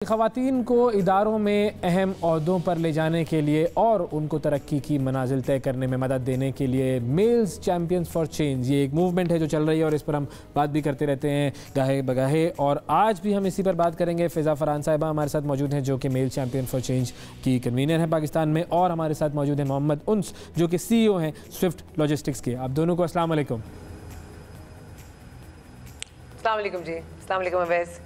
خواتین کو اداروں میں اہم عہدوں پر لے جانے کے لیے اور ان کو ترقی کی منازل طے کرنے میں مدد دینے کے لیے میلز چیمپئنز فار چینج یہ ایک موومنٹ ہے جو چل رہی ہے اور اس پر ہم بات بھی کرتے رہتے ہیں گاہے بگاہے، اور آج بھی ہم اسی پر بات کریں گے۔ فضا فرحان صاحبہ ہمارے ساتھ موجود ہیں جو کہ میل چیمپئن فار چینج کی کنوینر ہیں پاکستان میں، اور ہمارے ساتھ موجود ہیں محمد انس جو کہ سی ای او ہیں سوئفٹ لاجسٹکس کے۔ آپ دونوں کو السلام علیکم۔ السلام علیکم جی، السلام علیکم اویس۔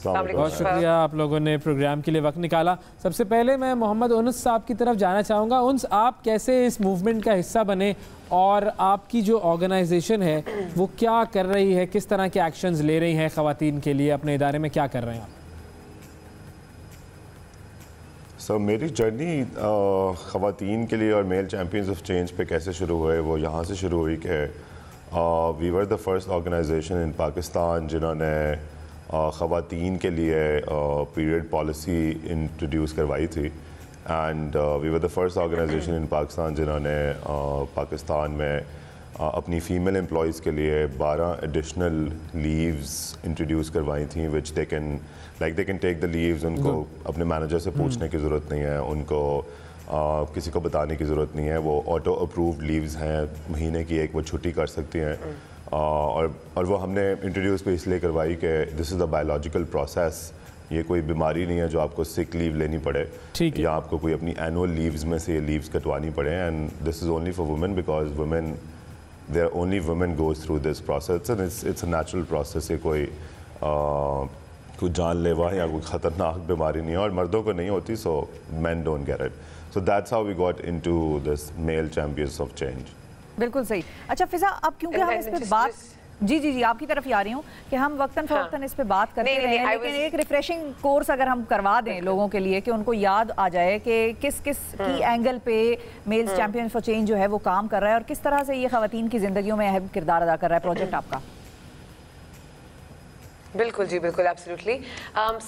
بہت شکریہ آپ لوگوں نے پروگرام کے لیے وقت نکالا۔ سب سے پہلے میں محمد انس صاحب کی طرف جانا چاہوں گا۔ انس، آپ کیسے اس موومنٹ کا حصہ بنے اور آپ کی جو آرگنائزیشن ہے وہ کیا کر رہی ہے، کس طرح کے ایکشنز لے رہی ہیں خواتین کے لیے، اپنے ادارے میں کیا کر رہے ہیں آپ؟ میری جرنی خواتین کے لیے اور میل چیمپئنز آف چینج پہ کیسے شروع ہوئے، وہ یہاں سے شروع ہوئی کہ وی were the first organisation in Pakistan جنہوں نے خواتین کے لیے پیریڈ پالیسی انٹروڈیوس کروائی تھی، and we were the first organisation in Pakistan جنہوں نے پاکستان میں اپنی فیمیل امپلائیز کے لیے 12 ایڈیشنل لیوز انٹروڈیوس کروائی تھیں، وچ they can take the leaves. ان کو اپنے مینیجر سے پوچھنے کی ضرورت نہیں ہے، ان کو کسی کو بتانے کی ضرورت نہیں ہے، وہ آٹو اپرووڈ لیوز ہیں، مہینے کی ایک وہ چھٹی کر سکتی ہیں۔ اور وہ ہم نے انٹروڈیوس بھی اس لیے کروائی کہ دس از اے بایولوجیکل پروسیس، یہ کوئی بیماری نہیں ہے جو آپ کو سک لیو لینی پڑے یا آپ کو کوئی اپنی اینول لیوز میں سے یہ لیوز کٹوانی پڑے، and this is only for women because women there only women goes through this process, it's a natural process, یہ کوئی جان لیوا یا کوئی خطرناک بیماری نہیں ہے اور مردوں کو نہیں ہوتی، so men don't get it, so that's how we got into this male champions of change. بالکل صحیح۔ اچھا فضا، اب کیونکہ ہم اس پہ بات جی آپ کی طرف ہی آ رہی ہوں کہ ہم وقتاً فوقتاً اس پہ بات کرتے رہے ہیں، لیکن ایک ریفریشنگ کورس اگر ہم کروا دیں لوگوں کے لیے کہ ان کو یاد آ جائے کہ کس کی اینگل پہ میلز چیمپئن فار چینج جو ہے وہ کام کر رہا ہے اور کس طرح سے یہ خواتین کی زندگیوں میں اہم کردار ادا کر رہا ہے پروجیکٹ آپ کا۔ بالکل جی، بالکل ایبسلیوٹلی۔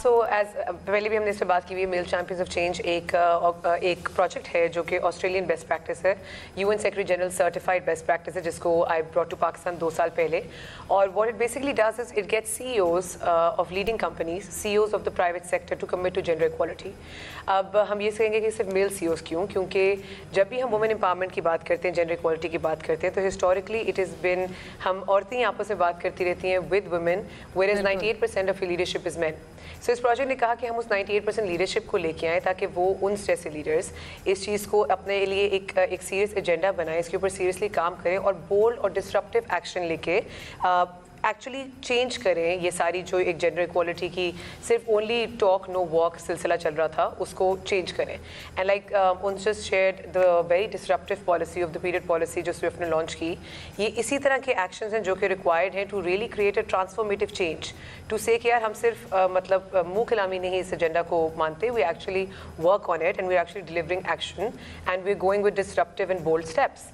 سو ایز پہلے بھی ہم نے اس پہ بات کی ہوئی ہے، میل چیمپئنز آف چینج ایک پروجیکٹ ہے جو کہ آسٹریلین بیسٹ پریکٹس ہے، UN secretary general certified best practice ہے، جس کو آئی براٹ ٹو پاکستان 2 سال پہلے، اور what it basically does is it gets CEOs of leading companies, CEOs of the private sector to commit to gender equality. اب ہم یہ کہیں گے کہ صرف میل CEOs کیوں، کیونکہ جب بھی ہم وومن امپاورمنٹ کی بات کرتے ہیں، جینڈر ایکوالٹی کی بات کرتے ہیں، تو ہسٹوریکلی اٹ از بن ہم عورتیں ہی آپس میں بات کرتی رہتی ہیں with women, where is 98% of leadership is men. So اس پروجیکٹ نے کہا کہ ہم اس 98% لیڈرشپ کو لے کے آئیں تاکہ وہ ان جیسے لیڈرز اس چیز کو اپنے لیے ایک سیریس ایجنڈا بنائیں، اس کے اوپر سیریسلی کام کریں اور بولڈ اور ڈسرپٹیو ایکشن لے کے ایکچولی چینج کریں یہ ساری جو ایک جینڈر ایکوالٹی کی صرف اونلی ٹاک نو واک سلسلہ چل رہا تھا، اس کو چینج کریں۔ And like ins just shared the very disruptive policy of the period policy جو سوئفٹ نے لانچ کی، یہ اسی طرح کے ایکشنز ہیں جو کہ ریکوائرڈ ہیں to really create a transformative change, to say کہ یار ہم صرف مطلب منہ کلامی نہیں اس ایجنڈا کو مانتے، we actually work on it and we are actually delivering action and we are going with disruptive and bold steps.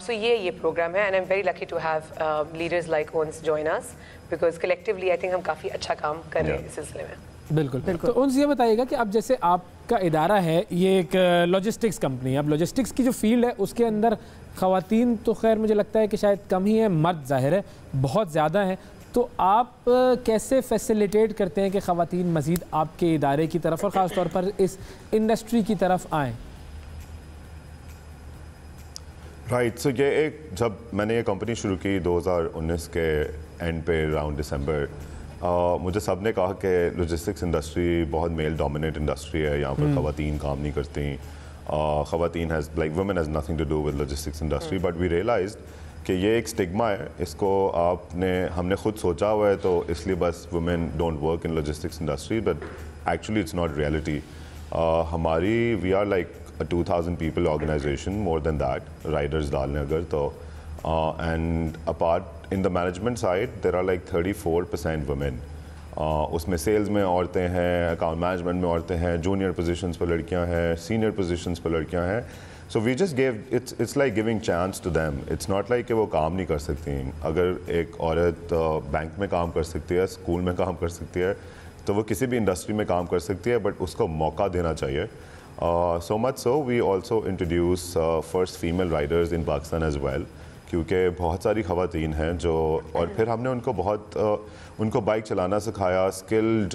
So یہ پروگرام ہے، and I'm very lucky to have leaders like Ons join us because collectively I think ہم کافی اچھا کام کر رہے ہیں اس سلسلے میں۔ بالکل۔ تو انس یہ بتائیے گا کہ اب جیسے آپ کا ادارہ ہے یہ ایک لاجسٹکس کمپنی ہے، اب لاجسٹکس کی جو فیلڈ ہے اس کے اندر خواتین تو خیر مجھے لگتا ہے کہ شاید کم ہی ہیں، مرد ظاہر ہے بہت زیادہ ہیں، تو آپ کیسے فیسیلیٹیٹ کرتے ہیں کہ خواتین مزید آپ کے ادارے کی طرف اور خاص طور پر اس انڈسٹری کی طرف آئیں؟ رائٹ، سو یہ جب میں نے یہ کمپنی شروع کی 2019 کے اینڈ پہ اراؤنڈ دسمبر، مجھے سب نے کہا کہ لاجسٹکس انڈسٹری بہت میل ڈومینیٹ انڈسٹری ہے، یہاں پر خواتین کام نہیں کرتی، خواتین women has nothing to do with logistics industry, but we realised کہ یہ ایک اسٹگما ہے، اس کو ہم نے خود سوچا ہوا ہے تو اس لیے بس women don't work in logistics industry, but actually it's not reality. ہماری we are like 2000 people organization, more than that, riders ڈالنے اگر تو، and apart in the management side there are like 34% women، اس میں سیلز میں عورتیں ہیں، account management میں عورتیں ہیں، جونیئر پوزیشنز پہ لڑکیاں ہیں، سینئر پوزیشنز پہ لڑکیاں ہیں، so we just give it's like giving chance to them، it's not like کہ وہ کام نہیں کر سکتی۔ اگر ایک عورت بینک میں کام کر سکتی ہے، اسکول میں کام کر سکتی ہے، تو وہ کسی بھی انڈسٹری میں کام کر سکتی ہے، بٹ اس کو موقع دینا چاہیے۔ So much so we also introduce first female riders in Pakistan as well، کیونکہ بہت ساری خواتین ہیں جو، اور پھر ہم نے ان کو بائک چلانا سکھایا، skilled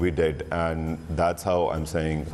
We did, and that's how I'm saying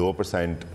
2%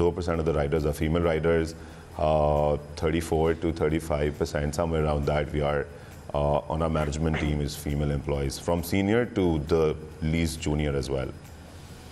2% of the riders are female riders, 34 to 35%, somewhere around that we are on our management team is female employees, from senior to the least junior as well.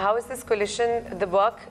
how is this coalition, the work,